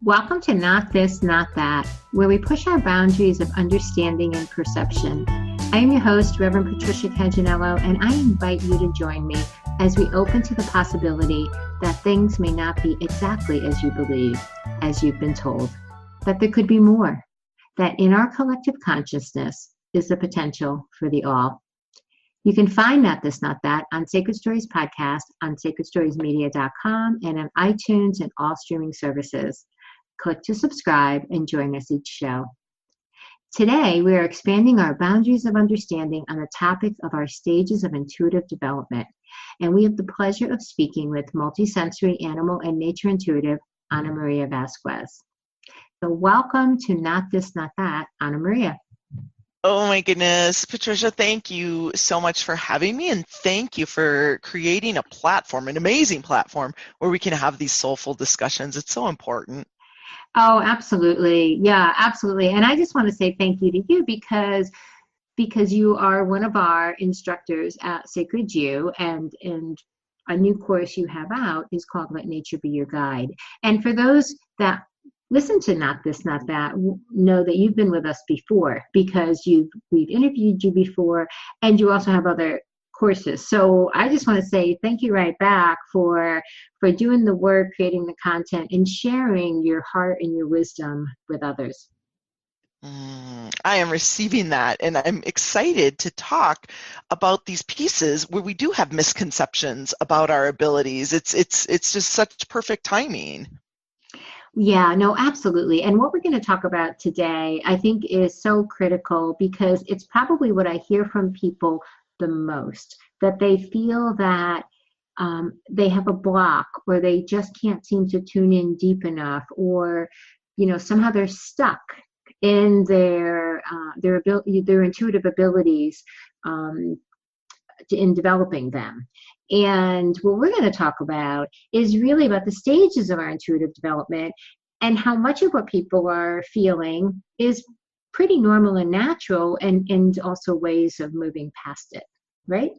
Welcome to Not This, Not That, where we push our boundaries of understanding and perception. I am your host, Reverend Patricia Caginello, and I invite you to join me as we open to the possibility that things may not be exactly as you believe, as you've been told, that there could be more, that in our collective consciousness is the potential for the all. You can find Not This, Not That on Sacred Stories Podcast, on sacredstoriesmedia.com, and on iTunes and all streaming services. Click to subscribe and join us each show. Today, we are expanding our boundaries of understanding on the topic of our stages of intuitive development. And we have the pleasure of speaking with multisensory animal and nature intuitive, Ana Maria Vasquez. So welcome to Not This, Not That, Ana Maria. Oh my goodness, Patricia, thank you so much for having me, and thank you for creating a platform, an amazing platform where we can have these soulful discussions. It's so important. Oh, absolutely. Yeah, absolutely. And I just want to say thank you to you because you are one of our instructors at Sacred You, and a new course you have out is called Let Nature Be Your Guide. And for those that listen to Not This, Not That, know that you've been with us before because we've interviewed you before, and you also have other courses. So I just want to say thank you right back for doing the work, creating the content, and sharing your heart and your wisdom with others. I am receiving that, and I'm excited to talk about these pieces where we do have misconceptions about our abilities. It's just such perfect timing. Yeah, no, absolutely. And what we're going to talk about today, I think, is so critical because it's probably what I hear from people the most, that they feel that they have a block, or they just can't seem to tune in deep enough, or somehow they're stuck in their intuitive abilities in developing them. And what we're going to talk about is really about the stages of our intuitive development and how much of what people are feeling is pretty normal and natural, and also ways of moving past it, right?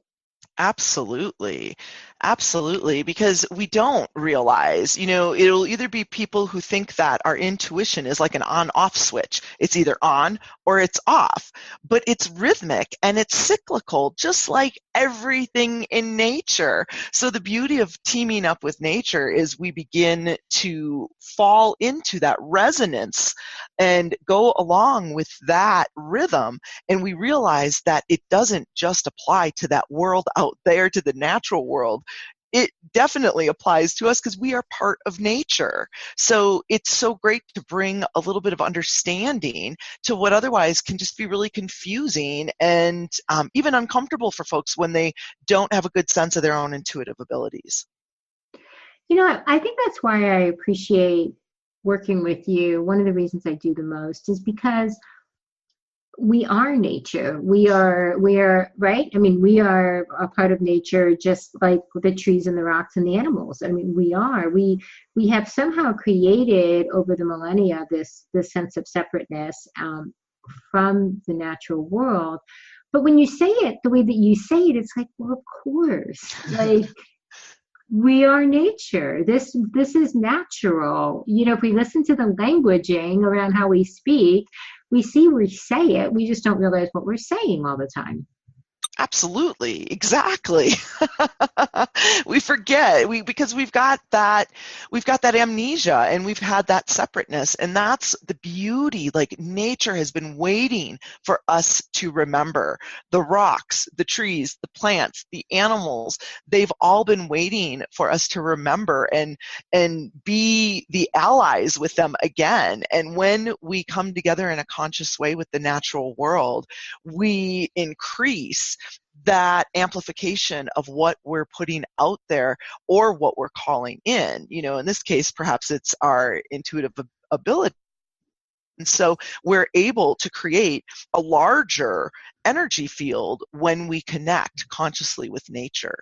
Absolutely. Absolutely. Because we don't realize, it'll either be people who think that our intuition is like an on-off switch. It's either on or it's off, but it's rhythmic and it's cyclical, just like everything in nature. So the beauty of teaming up with nature is we begin to fall into that resonance and go along with that rhythm. And we realize that it doesn't just apply to that world out there, to the natural world. It definitely applies to us because we are part of nature. So it's so great to bring a little bit of understanding to what otherwise can just be really confusing and even uncomfortable for folks when they don't have a good sense of their own intuitive abilities. I think that's why I appreciate working with you. One of the reasons I do the most is because we are nature. We are right. I mean, we are a part of nature, just like the trees and the rocks and the animals. I mean, we have somehow created over the millennia this sense of separateness from the natural world. But when you say it the way that you say it, it's like, well, of course, like we are nature. This is natural. If we listen to the languaging around how we speak, we say it, we just don't realize what we're saying all the time. Absolutely, exactly. We forget because we've got that amnesia, and we've had that separateness, and that's the beauty. Like, nature has been waiting for us to remember. The rocks, the trees, the plants, the animals, they've all been waiting for us to remember and be the allies with them again. And when we come together in a conscious way with the natural world, we increase that amplification of what we're putting out there or what we're calling in. In this case, perhaps it's our intuitive ability. And so we're able to create a larger energy field when we connect consciously with nature.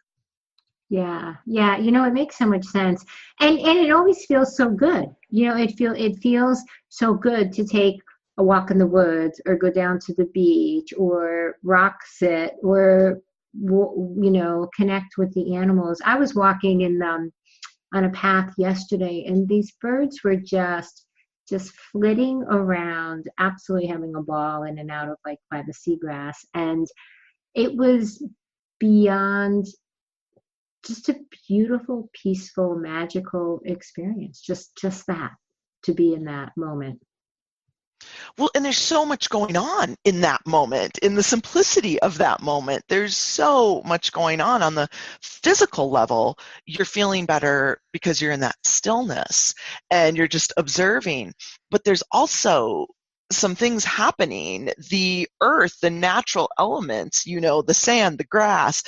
Yeah. It makes so much sense. And it always feels so good. It feels so good to take a walk in the woods, or go down to the beach, or rock sit, or connect with the animals. I was walking on a path yesterday, and these birds were just just flitting around, absolutely having a ball in and out of like by the seagrass. And it was beyond just a beautiful, peaceful, magical experience. Just that, to be in that moment. Well, and there's so much going on in that moment, in the simplicity of that moment. There's so much going on the physical level. You're feeling better because you're in that stillness and you're just observing. But there's also some things happening. The earth, the natural elements, the sand, the grass,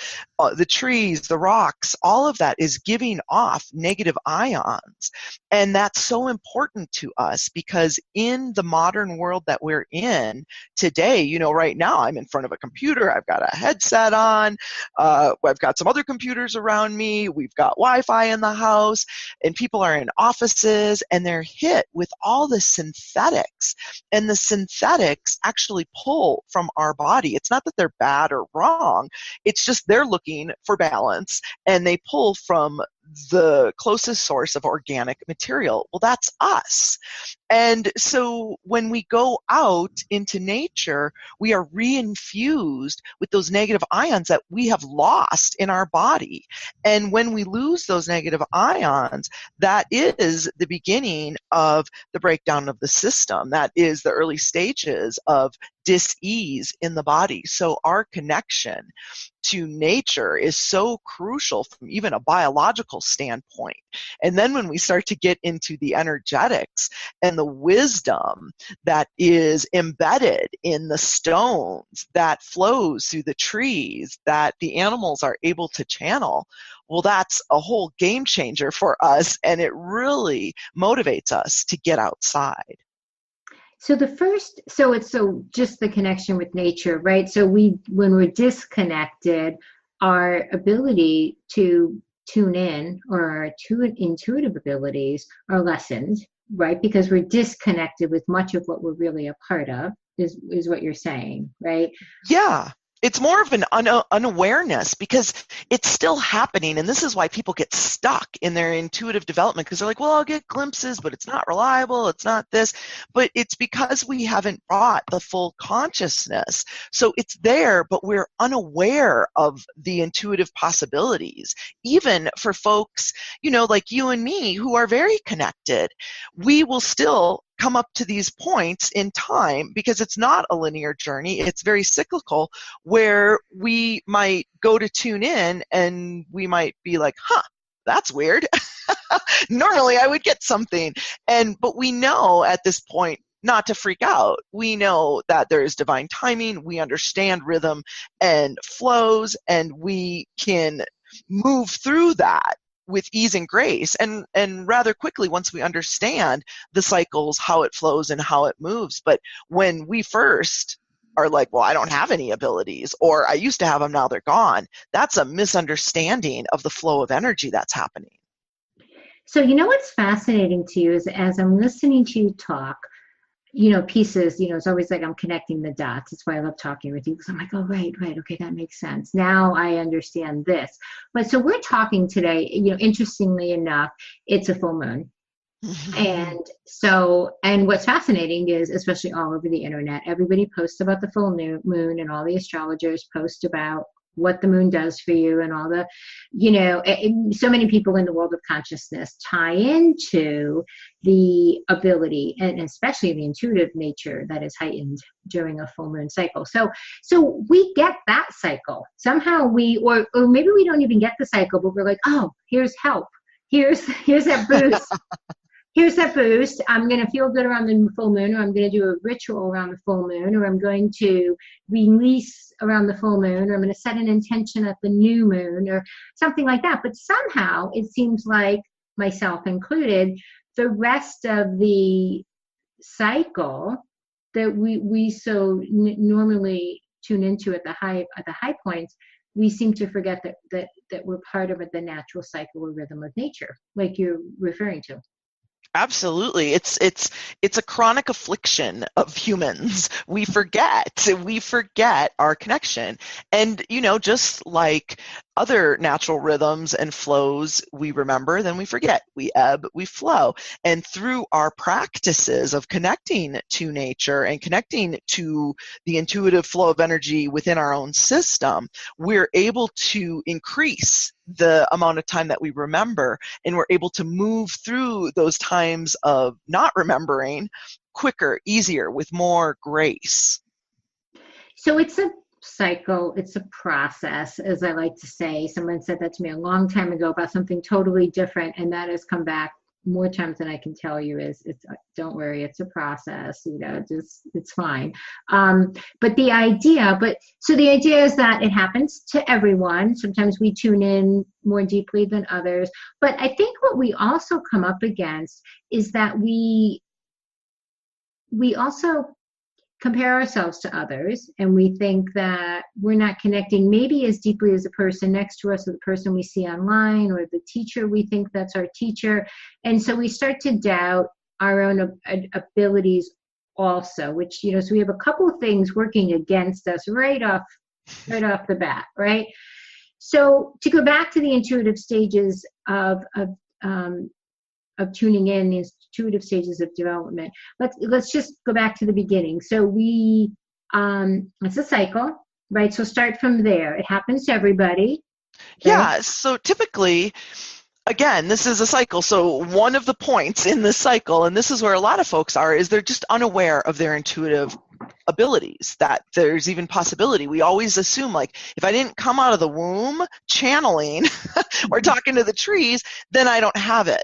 the trees, the rocks, all of that is giving off negative ions. And that's so important to us because in the modern world that we're in today, right now I'm in front of a computer, I've got a headset on, I've got some other computers around me, we've got Wi-Fi in the house, and people are in offices and they're hit with all the synthetics. And the synthetics actually pull from our body. It's not that they're bad or wrong. It's just they're looking for balance and they pull from the closest source of organic material. Well, that's us. And so when we go out into nature, we are reinfused with those negative ions that we have lost in our body. And when we lose those negative ions, that is the beginning of the breakdown of the system. That is the early stages of dis-ease in the body. So our connection to nature is so crucial from even a biological standpoint. And then when we start to get into the energetics and the wisdom that is embedded in the stones, that flows through the trees, that the animals are able to channel, well, that's a whole game changer for us, and it really motivates us to get outside. So it's just the connection with nature, right? So when we're disconnected, our ability to tune in or our intuitive abilities are lessened, right? Because we're disconnected with much of what we're really a part of, is what you're saying, right? Yeah. It's more of an unawareness because it's still happening. And this is why people get stuck in their intuitive development because they're like, well, I'll get glimpses, but it's not reliable. It's not this. But it's because we haven't brought the full consciousness. So it's there, but we're unaware of the intuitive possibilities. Even for folks, like you and me who are very connected, we will still come up to these points in time because it's not a linear journey. It's very cyclical where we might go to tune in and we might be like, that's weird. Normally I would get something. But we know at this point not to freak out. We know that there is divine timing. We understand rhythm and flows, and we can move through that with ease and grace and rather quickly once we understand the cycles, how it flows and how it moves. But when we first are like, well, I don't have any abilities, or I used to have them, now they're gone, that's a misunderstanding of the flow of energy that's happening. So what's fascinating to you is as I'm listening to you talk, pieces, it's always like I'm connecting the dots. That's why I love talking with you, because I'm like, oh, right, okay, that makes sense. Now I understand this. But so we're talking today, interestingly enough, it's a full moon. And what's fascinating is, especially all over the internet, everybody posts about the full moon, and all the astrologers post about what the moon does for you, and all the, so many people in the world of consciousness tie into the ability and especially the intuitive nature that is heightened during a full moon cycle. So we get that cycle somehow, or maybe we don't even get the cycle, but we're like, oh, here's help. Here's that boost. Here's that boost. I'm going to feel good around the full moon, or I'm going to do a ritual around the full moon, or I'm going to release around the full moon, or I'm going to set an intention at the new moon, or something like that. But somehow it seems like, myself included, the rest of the cycle that we so normally tune into at the high points, we seem to forget that we're part of the natural cycle or rhythm of nature, like you're referring to. Absolutely. It's a chronic affliction of humans. We forget our connection. And, just like other natural rhythms and flows, we remember, then we forget, we ebb, we flow. And through our practices of connecting to nature and connecting to the intuitive flow of energy within our own system, we're able to increase the amount of time that we remember, and we're able to move through those times of not remembering quicker, easier, with more grace. So it's a cycle, it's a process, as I like to say. Someone said that to me a long time ago about something totally different, and that has come back more times than I can tell you. It's don't worry, it's a process, just it's fine. But the idea is that it happens to everyone. Sometimes we tune in more deeply than others. But I think what we also come up against is that we also compare ourselves to others, and we think that we're not connecting maybe as deeply as the person next to us, or the person we see online, or the teacher we think that's our teacher. And so we start to doubt our own abilities also, which, so we have a couple of things working against us right off the bat, right? So to go back to the intuitive stages of tuning in, the intuitive stages of development. Let's just go back to the beginning. So it's a cycle, right? So start from there. It happens to everybody. Right? Yeah. So typically, again, this is a cycle. So one of the points in this cycle, and this is where a lot of folks are, is they're just unaware of their intuitive abilities, that there's even possibility. We always assume, like, if I didn't come out of the womb channeling or talking to the trees, then I don't have it.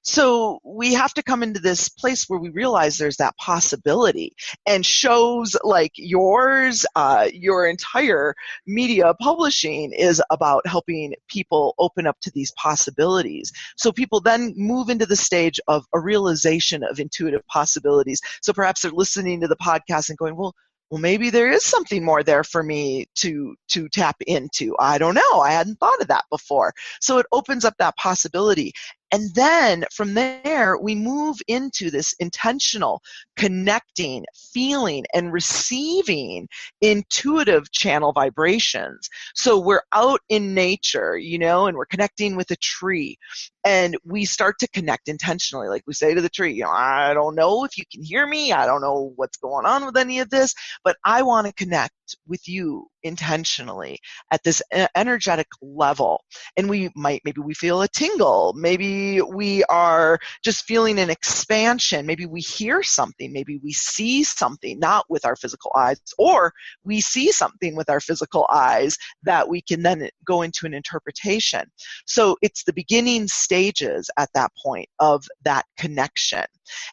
So we have to come into this place where we realize there's that possibility. And shows like yours, your entire media publishing is about helping people open up to these possibilities. So people then move into the stage of a realization of intuitive possibilities. So perhaps they're listening to the podcast and going, well, maybe there is something more there for me to tap into. I don't know. I hadn't thought of that before. So it opens up that possibility. And then from there, we move into this intentional connecting, feeling, and receiving intuitive channel vibrations. So we're out in nature, and we're connecting with a tree. And we start to connect intentionally. Like we say to the tree, I don't know if you can hear me. I don't know what's going on with any of this, but I want to connect with you intentionally at this energetic level. And maybe we feel a tingle. Maybe we are just feeling an expansion. Maybe we hear something. Maybe we see something, not with our physical eyes, or we see something with our physical eyes that we can then go into an interpretation. So it's the beginning stages at that point of that connection.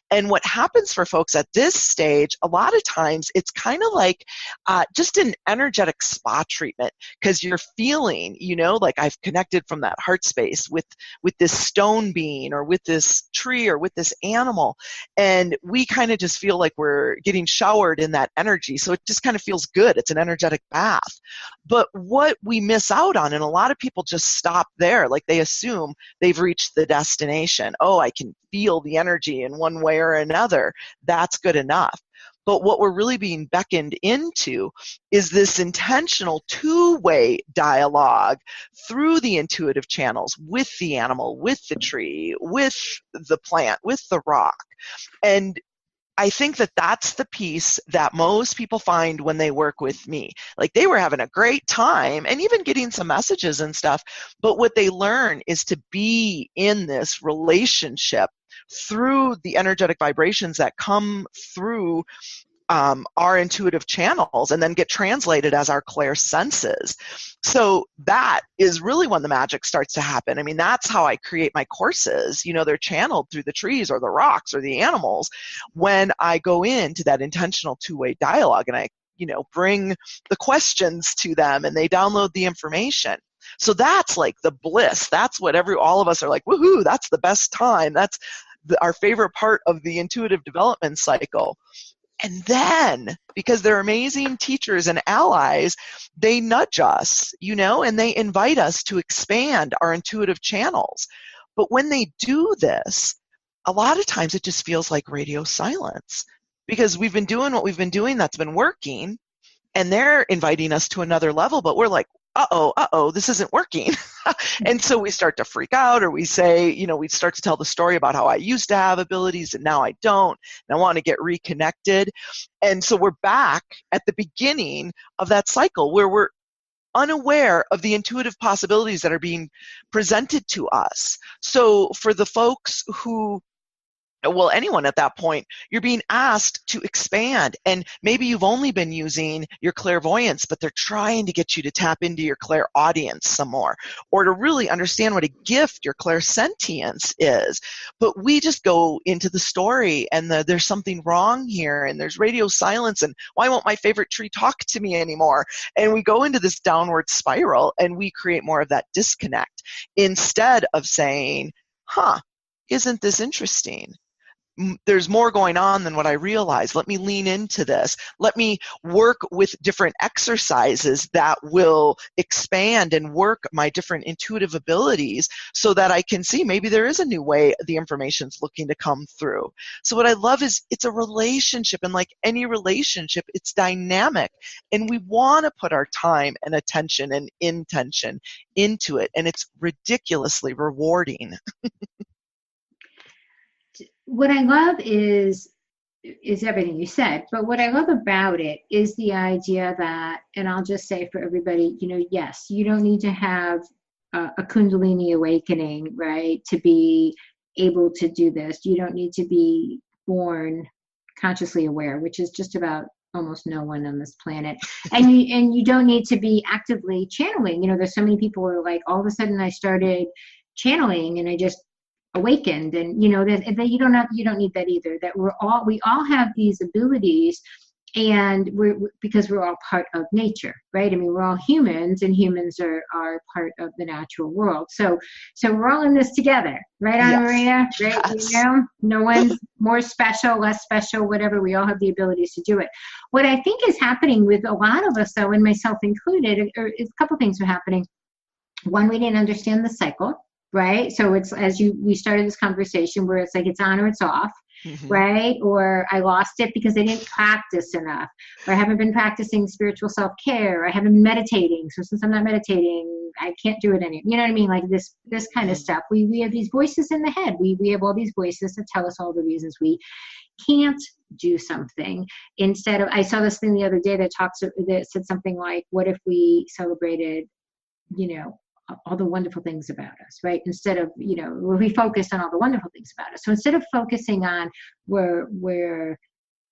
And what happens for folks at this stage, a lot of times it's kind of like just an energetic spa treatment, because you're feeling, like I've connected from that heart space with this stone being, or with this tree, or with this animal. And we kind of just feel like we're getting showered in that energy. So it just kind of feels good. It's an energetic bath. But what we miss out on, and a lot of people just stop there, like they assume they've reached the destination. Oh, I can feel the energy in one way or another. That's good enough. But what we're really being beckoned into is this intentional two-way dialogue through the intuitive channels with the animal, with the tree, with the plant, with the rock. And I think that that's the piece that most people find when they work with me. Like, they were having a great time and even getting some messages and stuff, but what they learn is to be in this relationship through the energetic vibrations that come through our intuitive channels, and then get translated as our clairsenses. So that is really when the magic starts to happen. I mean, that's how I create my courses. They're channeled through the trees or the rocks or the animals when I go into that intentional two-way dialogue, and I bring the questions to them, and they download the information. So that's like the bliss. That's what all of us are like, woohoo, that's the best time. That's our favorite part of the intuitive development cycle. And then, because they're amazing teachers and allies, they nudge us, and they invite us to expand our intuitive channels. But when they do this, a lot of times it just feels like radio silence, because we've been doing what we've been doing that's been working, and they're inviting us to another level, but we're like, this isn't working. And so we start to freak out, or we say, we start to tell the story about how I used to have abilities and now I don't, and I want to get reconnected. And so we're back at the beginning of that cycle where we're unaware of the intuitive possibilities that are being presented to us. So for the folks who, well, anyone at that point, you're being asked to expand. And maybe you've only been using your clairvoyance, but they're trying to get you to tap into your clairaudience some more, or to really understand what a gift your clairsentience is. But we just go into the story and there's something wrong here, and there's radio silence, and why won't my favorite tree talk to me anymore? And we go into this downward spiral, and we create more of that disconnect instead of saying, isn't this interesting? There's more going on than what I realized. Let me lean into this. Let me work with different exercises that will expand and work my different intuitive abilities so that I can see maybe there is a new way the information's looking to come through. So what I love is it's a relationship, and like any relationship, it's dynamic, and we want to put our time and attention and intention into it, and it's ridiculously rewarding. What I love is everything you said, but what I love about it is the idea that, and I'll just say for everybody, yes, you don't need to have a Kundalini awakening, right, to be able to do this. You don't need to be born consciously aware, which is just about almost no one on this planet. And you don't need to be actively channeling. There's so many people who are like, all of a sudden I started channeling and I just awakened, and that you don't need that either. That we all have these abilities, and because we're all part of nature, right? I mean, we're all humans, and humans are part of the natural world. So we're all in this together, right, Ana Maria? Right? Yes. No one's more special, less special, whatever. We all have the abilities to do it. What I think is happening with a lot of us, though, and myself included, is a couple things are happening. One, we didn't understand the cycle. Right. So it's, we started this conversation where it's like, it's on or it's off. Mm-hmm. Right. Or I lost it because I didn't practice enough, or I haven't been practicing spiritual self-care. I haven't been meditating. So since I'm not meditating, I can't do it anymore. You know what I mean? Like this kind of stuff. We have these voices in the head. We have all these voices that tell us all the reasons we can't do something. Instead of, I saw this thing the other day that said something like, what if we celebrated, all the wonderful things about us, right? Instead of, we focused on all the wonderful things about us. So instead of focusing on we're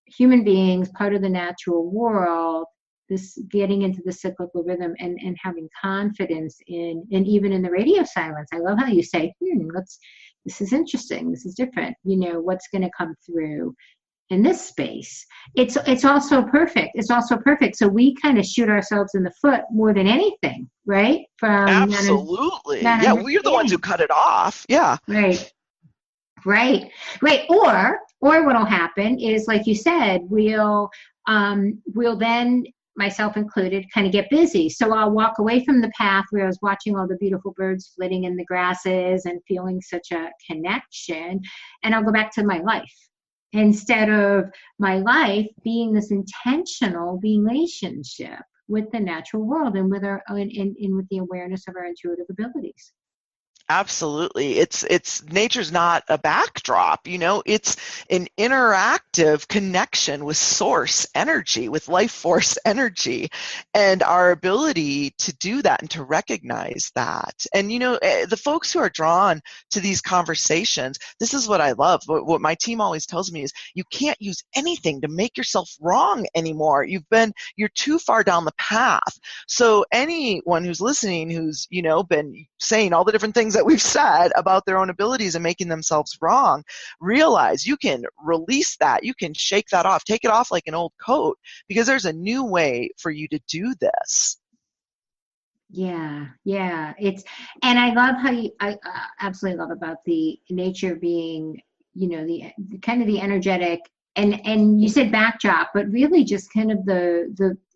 human beings, part of the natural world, this getting into the cyclical rhythm and having confidence in, and even in the radio silence. I love how you say, this is interesting. This is different. What's going to come through in this space. It's also perfect. It's also perfect. So we kind of shoot ourselves in the foot more than anything, right? From absolutely. We're the ones who cut it off. Yeah. Right. Or what'll happen is, like you said, we'll then, myself included, kind of get busy. So I'll walk away from the path where I was watching all the beautiful birds flitting in the grasses and feeling such a connection, and I'll go back to my life. Instead of my life being this intentional relationship with the natural world and with with the awareness of our intuitive abilities. Absolutely. It's nature's not a backdrop, it's an interactive connection with source energy, with life force energy, and our ability to do that and to recognize that. And, the folks who are drawn to these conversations, this is what I love. What my team always tells me is, you can't use anything to make yourself wrong anymore. You're too far down the path. So anyone who's listening, who's, been saying all the different things that we've said about their own abilities and making themselves wrong, realize you can release that. You can shake that off, take it off like an old coat, because there's a new way for you to do this. Yeah. And I love how I absolutely love about the nature being, the kind of the energetic, and you said backdrop, but really just kind of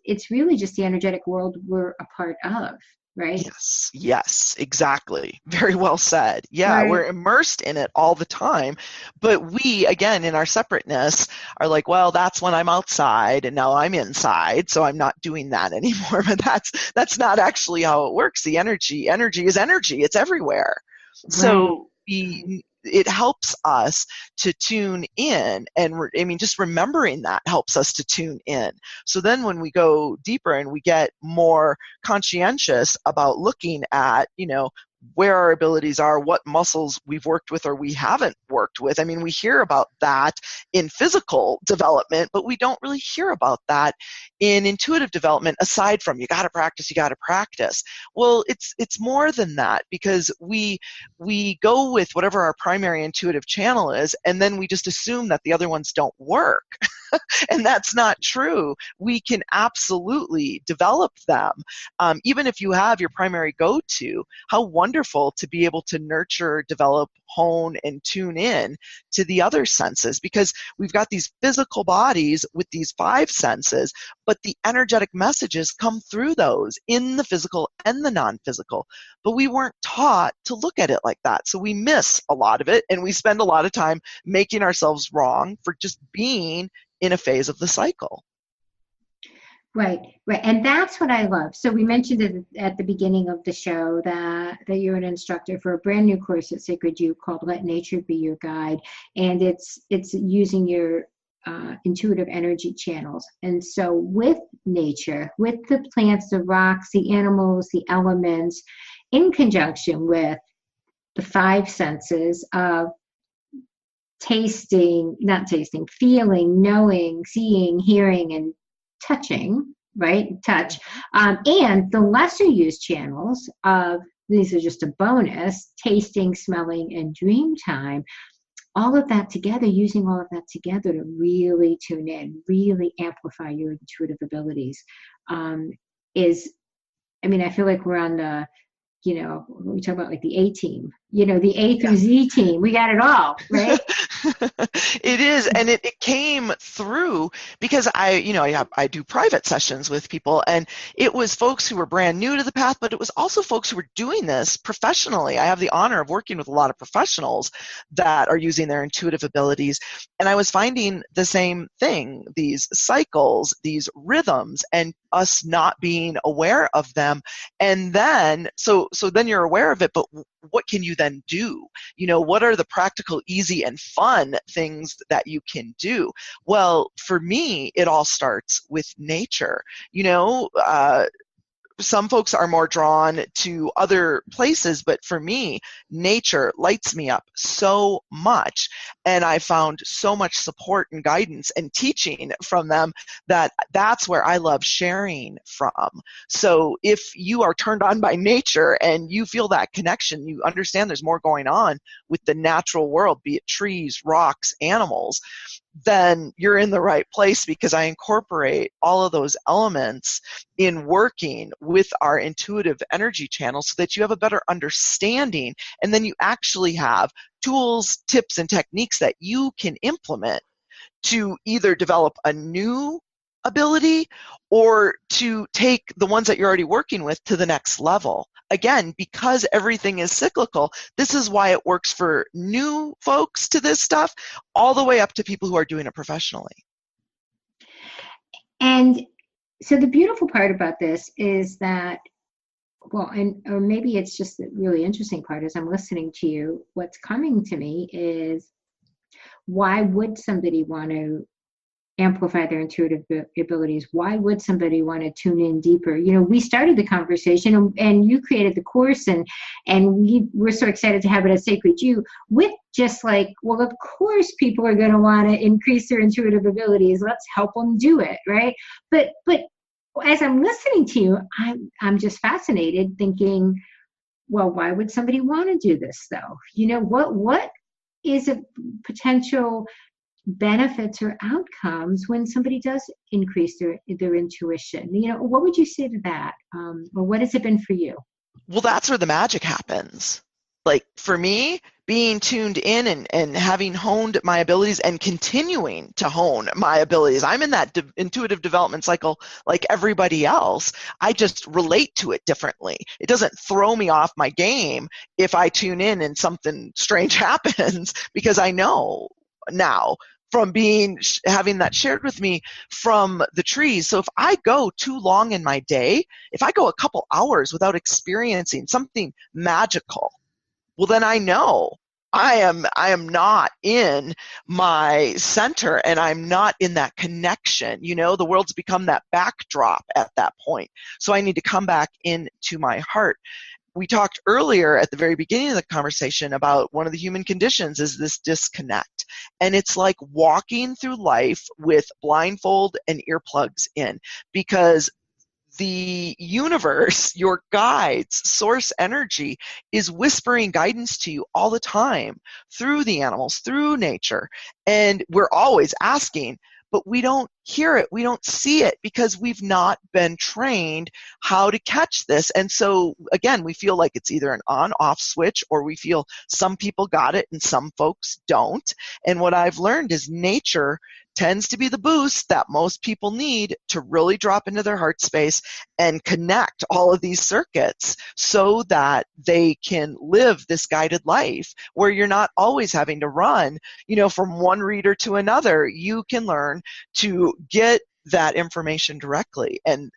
it's really just the energetic world we're a part of. right? Yes, yes, exactly. Very well said. Yeah, Right. we're immersed in it all the time. But we, again, in our separateness, are like, well, that's when I'm outside and now I'm inside, so I'm not doing that anymore. But that's not actually how it works. The energy is energy. It's everywhere. Right. So it helps us to tune in, and I mean, just remembering that helps us to tune in. So then when we go deeper and we get more conscientious about looking at, where our abilities are, what muscles we've worked with or we haven't worked with. I mean, we hear about that in physical development, but we don't really hear about that in intuitive development, aside from you got to practice, you got to practice. Well, it's more than that, because we go with whatever our primary intuitive channel is, and then we just assume that the other ones don't work. And that's not true. We can absolutely develop them. Even if you have your primary go-to, how wonderful to be able to nurture, develop, hone, and tune in to the other senses, because we've got these physical bodies with these five senses, but the energetic messages come through those in the physical and the non-physical. But we weren't taught to look at it like that. So we miss a lot of it, and we spend a lot of time making ourselves wrong for just being in a phase of the cycle. Right, right. And that's what I love. So we mentioned it at the beginning of the show that you're an instructor for a brand new course at Sacred You called Let Nature Be Your Guide. And it's using your intuitive energy channels. And so with nature, with the plants, the rocks, the animals, the elements, in conjunction with the five senses of feeling, knowing, seeing, hearing, and touching, right? Touch. And the lesser used channels of, these are just a bonus, tasting, smelling, and dream time. All of that together, using all of that together to really tune in, really amplify your intuitive abilities, I feel like we're on the, we talk about like the A team, the A through Z team. We got it all, right? It is, and it came through because I do private sessions with people, and it was folks who were brand new to the path, but it was also folks who were doing this professionally. I have the honor of working with a lot of professionals that are using their intuitive abilities, and I was finding the same thing, these cycles, these rhythms, and us not being aware of them. And then so then you're aware of it, but what can you then do? What are the practical, easy, and fun things that you can do? Well, for me, it all starts with nature. Some folks are more drawn to other places, but for me, nature lights me up so much, and I found so much support and guidance and teaching from them that's where I love sharing from. So if you are turned on by nature and you feel that connection, you understand there's more going on with the natural world, be it trees, rocks, animals, then you're in the right place, because I incorporate all of those elements in working with our intuitive energy channels so that you have a better understanding, and then you actually have tools, tips, and techniques that you can implement to either develop a new ability or to take the ones that you're already working with to the next level. Again, because everything is cyclical, this is why it works for new folks to this stuff, all the way up to people who are doing it professionally. And so the beautiful part about this is that, or maybe it's just the really interesting part as I'm listening to you, what's coming to me is, why would somebody want to amplify their intuitive abilities? Why would somebody want to tune in deeper? We started the conversation, and you created the course, and we're so excited to have it at Sacred You, with just like, well, of course people are going to want to increase their intuitive abilities. Let's help them do it, right? But as I'm listening to you, I'm just fascinated, thinking, well, why would somebody want to do this though? What is a potential benefits or outcomes when somebody does increase their intuition? What would you say to that? Or what has it been for you? Well, that's where the magic happens. Like for me, being tuned in and having honed my abilities and continuing to hone my abilities. I'm in that intuitive development cycle like everybody else. I just relate to it differently. It doesn't throw me off my game if I tune in and something strange happens, because I know now from having that shared with me from the trees. So if I go too long in my day, if I go a couple hours without experiencing something magical, well, then I know I am not in my center, and I'm not in that connection. The world's become that backdrop at that point. So I need to come back into my heart. We talked earlier at the very beginning of the conversation about one of the human conditions is this disconnect. And it's like walking through life with blindfold and earplugs in, because the universe, your guides, source energy, is whispering guidance to you all the time through the animals, through nature. And we're always asking, but we don't hear it, we don't see it, because we've not been trained how to catch this. And so, again, we feel like it's either an on-off switch, or we feel some people got it and some folks don't. And what I've learned is nature tends to be the boost that most people need to really drop into their heart space and connect all of these circuits so that they can live this guided life where you're not always having to run, from one reader to another. You can learn to get that information directly. And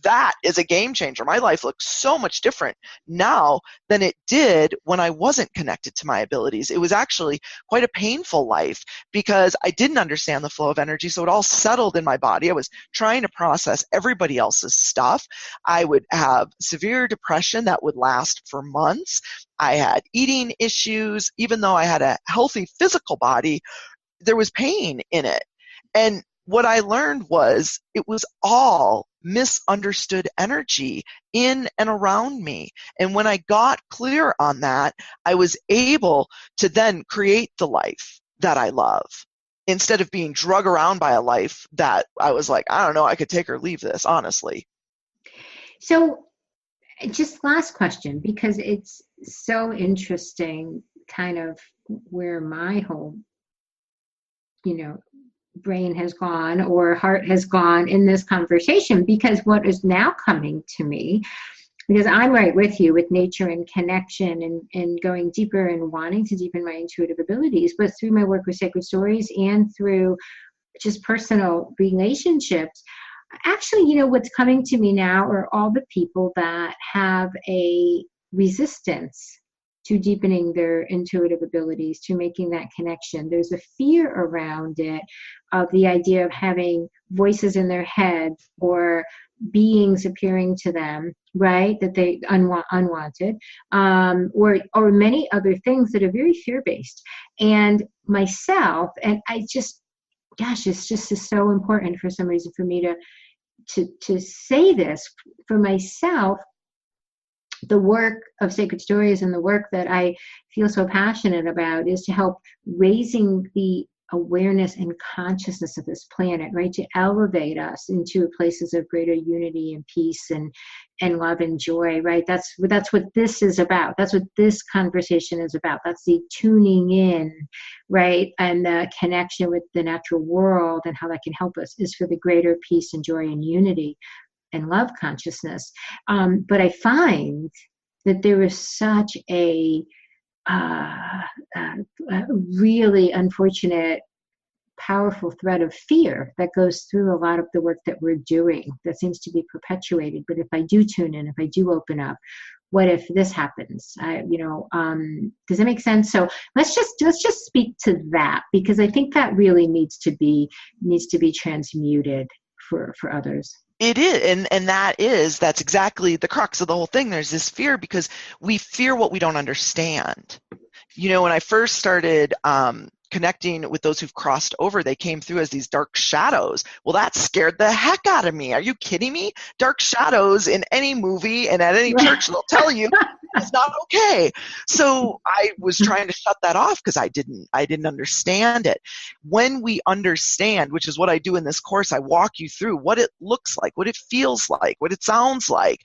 that is a game changer. My life looks so much different now than it did when I wasn't connected to my abilities. It was actually quite a painful life because I didn't understand the flow of energy, so it all settled in my body. I was trying to process everybody else's stuff. I would have severe depression that would last for months. I had eating issues. Even though I had a healthy physical body, there was pain in it. And what I learned was it was all misunderstood energy in and around me. And when I got clear on that, I was able to then create the life that I love instead of being drug around by a life that I was like, I don't know, I could take or leave this, honestly. So just last question, because it's so interesting kind of where my whole, brain has gone or heart has gone in this conversation, because what is now coming to me, because I'm right with you with nature and connection and going deeper and wanting to deepen my intuitive abilities, but through my work with sacred stories and through just personal relationships, actually, what's coming to me now are all the people that have a resistance to deepening their intuitive abilities, to making that connection. There's a fear around it of the idea of having voices in their head or beings appearing to them, right, that they unwanted, or many other things that are very fear-based. And myself, and it's just is so important for some reason for me to say this for myself. The work of Sacred Stories and the work that I feel so passionate about is to help raising the awareness and consciousness of this planet, right? To elevate us into places of greater unity and peace and love and joy, right? That's what this is about. That's what this conversation is about. That's the tuning in, right? And the connection with the natural world and how that can help us is for the greater peace and joy and unity and love consciousness. But I find that there is such a really unfortunate, powerful thread of fear that goes through a lot of the work that we're doing that seems to be perpetuated. But if I do tune in, if I do open up, what if this happens? Does that make sense? So let's just speak to that, because I think that really needs to be transmuted for others. It is, and that's exactly the crux of the whole thing. There's this fear because we fear what we don't understand. When I first started connecting with those who've crossed over, they came through as these dark shadows. Well, that scared the heck out of me. Are you kidding me? Dark shadows in any movie and at any church, they'll tell you it's not okay. So I was trying to shut that off because I didn't understand it. When we understand, which is what I do in this course, I walk you through what it looks like, what it feels like, what it sounds like.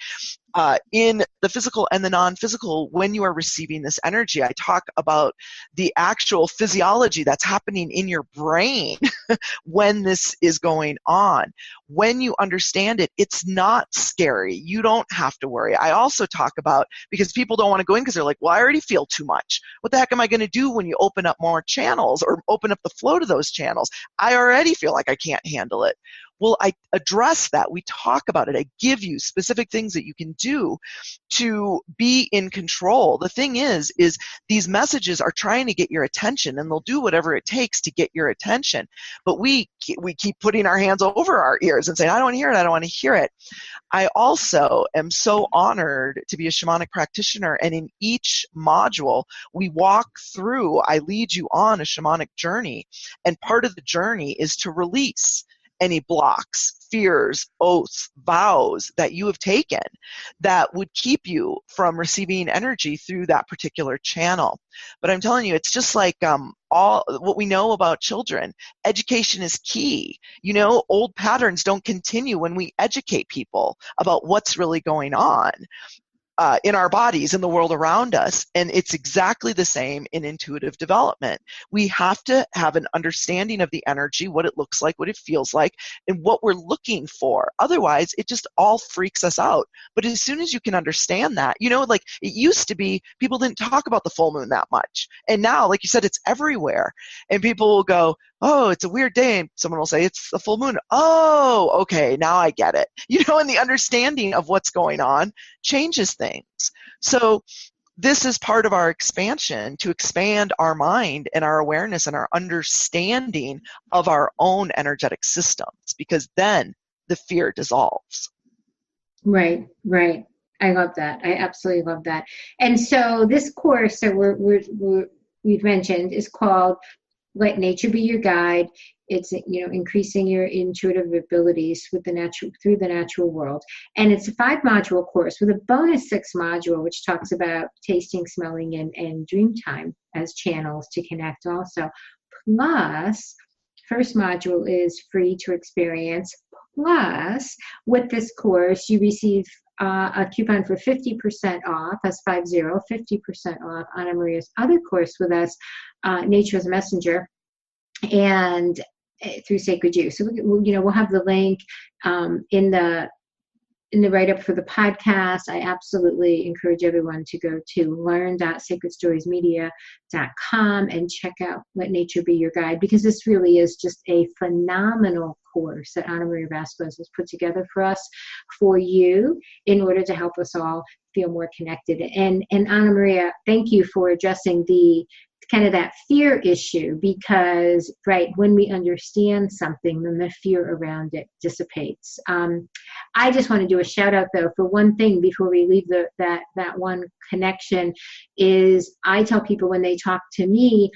in the physical and the non-physical, when you are receiving this energy, I talk about the actual physiology that's happening in your brain when this is going on. When you understand it, it's not scary. You don't have to worry. I also talk about, because people don't want to go in because they're like, well, I already feel too much. What the heck am I going to do when you open up more channels or open up the flow to those channels? I already feel like I can't handle it. Well, I address that. We talk about it. I give you specific things that you can do to be in control. The thing is these messages are trying to get your attention, and they'll do whatever it takes to get your attention. But we keep putting our hands over our ears and saying, I don't want to hear it. I don't want to hear it. I also am so honored to be a shamanic practitioner, and in each module, we walk through, I lead you on a shamanic journey, and part of the journey is to release any blocks, fears, oaths, vows that you have taken that would keep you from receiving energy through that particular channel. But I'm telling you, it's just like all what we know about children. Education is key. You know, old patterns don't continue when we educate people about what's really going on in our bodies, in the world around us. And it's exactly the same in intuitive development. We have to have an understanding of the energy, what it looks like, what it feels like, and what we're looking for. Otherwise, it just all freaks us out. But as soon as you can understand that, you know, like it used to be, people didn't talk about the full moon that much. And now, like you said, it's everywhere. And people will go, oh, it's a weird day. And someone will say, it's the full moon. Oh, okay, now I get it. You know, and the understanding of what's going on changes things. So this is part of our expansion, to expand our mind and our awareness and our understanding of our own energetic systems, because then the fear dissolves. Right, right. I love that. I absolutely love that. And so this course that we've mentioned is called Let Nature Be Your Guide. It's, you know, increasing your intuitive abilities with through the natural world. And it's a 5-module course with a bonus 6 module, which talks about tasting, smelling, and dream time as channels to connect also. Plus, first module is free to experience. Plus, with this course, you receive a coupon for 50% off, that's 50% off Ana Maria's other course with us, Nature's Messenger, and through Sacred You. So we'll have the link in the write-up for the podcast. I absolutely encourage everyone to go to learn.sacredstoriesmedia.com and check out Let Nature Be Your Guide, because this really is just a phenomenal course that Ana Maria Vasquez has put together for us, for you, in order to help us all feel more connected. And Ana Maria, thank you for addressing the kind of that fear issue, because when we understand something, then the fear around it dissipates. I just want to do a shout out though for one thing before we leave that one connection, is I tell people when they talk to me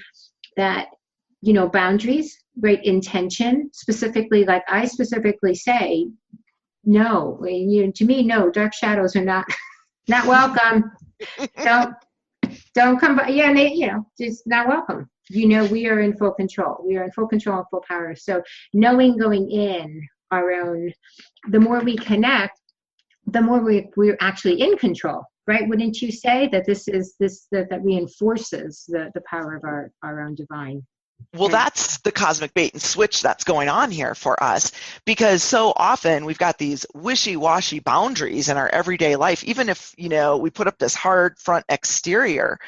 that, you know, boundaries, intention, specifically, like I specifically say, no, to me, no, dark shadows are not welcome. Don't come by. Yeah, and they, just not welcome. We are in full control. We are in full control and full power. So knowing going in our own, the more we connect, the more we're actually in control, right? Wouldn't you say that that reinforces the power of our own divine? Well, that's the cosmic bait and switch that's going on here for us, because so often we've got these wishy-washy boundaries in our everyday life, even if, we put up this hard front exterior,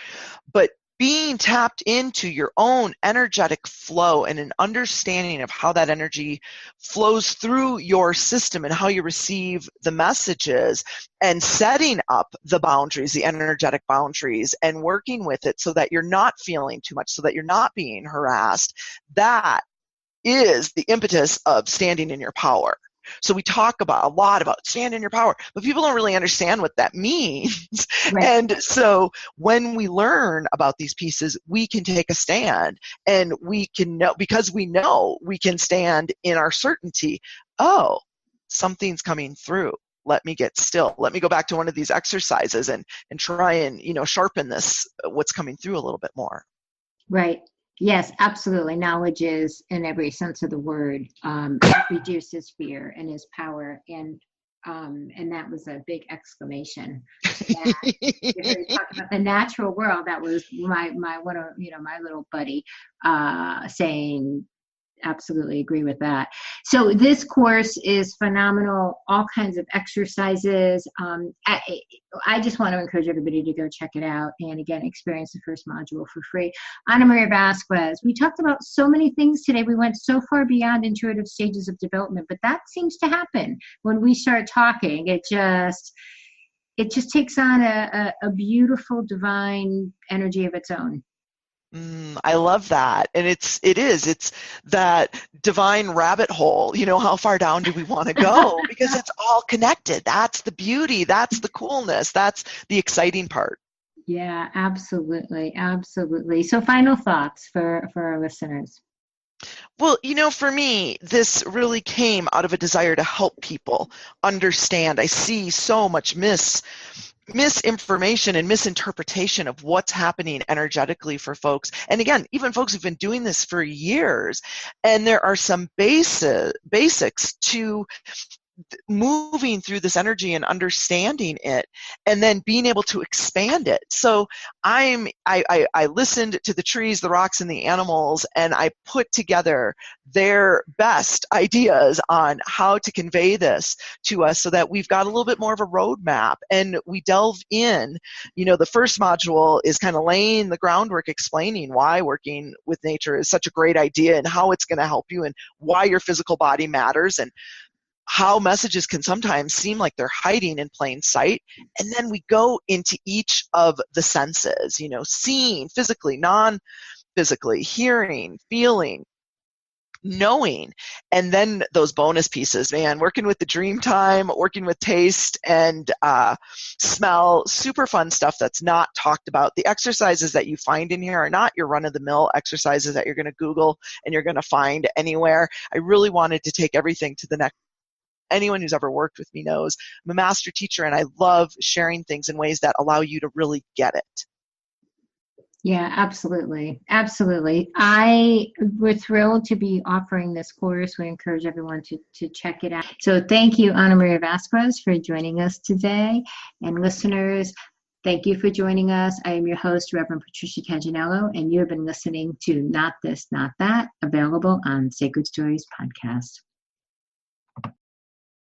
but being tapped into your own energetic flow and an understanding of how that energy flows through your system and how you receive the messages, and setting up the boundaries, the energetic boundaries, and working with it so that you're not feeling too much, so that you're not being harassed. That is the impetus of standing in your power. So we talk a lot about stand in your power, but people don't really understand what that means. Right. And so when we learn about these pieces, we can take a stand, and we can know, because we know we can stand in our certainty. Oh, something's coming through. Let me get still. Let me go back to one of these exercises and try and, sharpen this, what's coming through a little bit more. Right. Yes, absolutely. Knowledge is, in every sense of the word, it reduces fear and is power. And And that was a big exclamation. That, you know, you talk about the natural world. That was my one of, you know, my little buddy saying, absolutely agree with that. So this course is phenomenal. All kinds of exercises. I just want to encourage everybody to go check it out. And again, experience the first module for free. Ana Maria Vasquez, we talked about so many things today. We went so far beyond intuitive stages of development, but that seems to happen when we start talking. It just takes on a beautiful divine energy of its own. I love that. And it's that divine rabbit hole. You know, how far down do we want to go? Because it's all connected. That's the beauty. That's the coolness. That's the exciting part. Yeah, absolutely. Absolutely. So final thoughts for our listeners. Well, you know, for me, this really came out of a desire to help people understand. I see so much misinformation and misinterpretation of what's happening energetically for folks. And again, even folks who've been doing this for years. And there are some basics to moving through this energy and understanding it, and then being able to expand it. So I listened to the trees, the rocks, and the animals, and I put together their best ideas on how to convey this to us so that we've got a little bit more of a roadmap, and we delve in. You know, the first module is kind of laying the groundwork, explaining why working with nature is such a great idea and how it's going to help you and why your physical body matters, and how messages can sometimes seem like they're hiding in plain sight. And then we go into each of the senses, you know, seeing physically, non-physically, hearing, feeling, knowing, and then those bonus pieces, man, working with the dream time, working with taste and smell, super fun stuff that's not talked about. The exercises that you find in here are not your run-of-the-mill exercises that you're going to Google and you're going to find anywhere. I really wanted to take everything to the next. Anyone who's ever worked with me knows I'm a master teacher, and I love sharing things in ways that allow you to really get it. Yeah, absolutely. Absolutely. We're thrilled to be offering this course. We encourage everyone to check it out. So thank you, Ana Maria Vasquez, for joining us today. And listeners, thank you for joining us. I am your host, Reverend Patricia Caginello, and you have been listening to Not This, Not That, available on Sacred Stories Podcast.